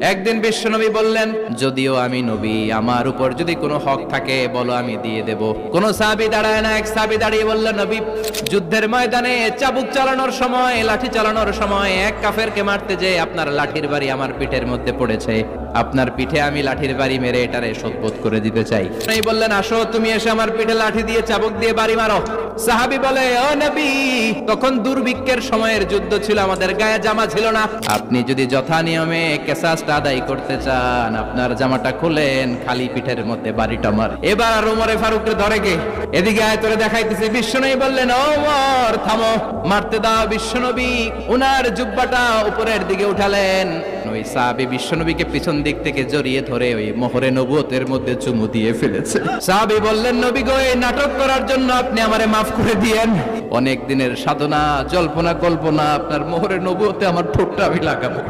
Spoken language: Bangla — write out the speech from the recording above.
একদিন বিশ্বনবী বললেন, যদিও আমি নবী, আমার উপর যদি কোনো হক থাকে বলো, আমি দিয়ে দেব। কোন সাহাবী দাঁড়ায় না। এক সাহাবী দাঁড়িয়ে বলল, নবী, যুদ্ধের ময়দানে চাবুক চালানোর সময়, লাঠি চালানোর সময় এক কাফেরকে মারতে যে আপনার লাঠির বাড়ি আমার পিঠের মধ্যে পড়েছে, আপনার পিঠে আমি লাঠির বাড়ি মেরে এটারে শোধবোধ করে দিতে চাই। তিনি বললেন, আসো, তুমি এসে আমার পিঠে লাঠি দিয়ে চাবুক দিয়ে বাড়ি মারো। সাহাবী বলে, ও নবী, তখন দুর্ভিক্ষের সময়ের যুদ্ধ ছিল, আমাদের গায়ে জামা ছিল না। আপনি যদি যথা নিয়মে কেসাসটা আদায় করতে চান, আপনার জামাটা খুলেন, খালি পিঠের মধ্যে বাড়িটা মার। এবার ওমরে ফারুককে ধরে গে, এদিকে আয়, তোরে দেখাইতেছে। বিশ্বনবী বললেন, ওমর থামো, মারতে দাও। বিশ্বনবী উনার জুব্বাটা উপরের দিকে উঠালেন। ওই সাহাবী বিশ্বনবীকে পিছন দিক থেকে জড়িয়ে ধরে ওই মোহরে নবুয়তের মধ্যে চুমু দিয়ে ফেলেছে। সাহাবী বললেন, নবী গো, এই নাটক করার জন্য আপনি আমারে মাফ করে দিয়েন। অনেক দিনের সাধনা, জল্পনা কল্পনা, আপনার মোহরে নবুয়তে আমার ঠোঁটটা আমি লাগাবো।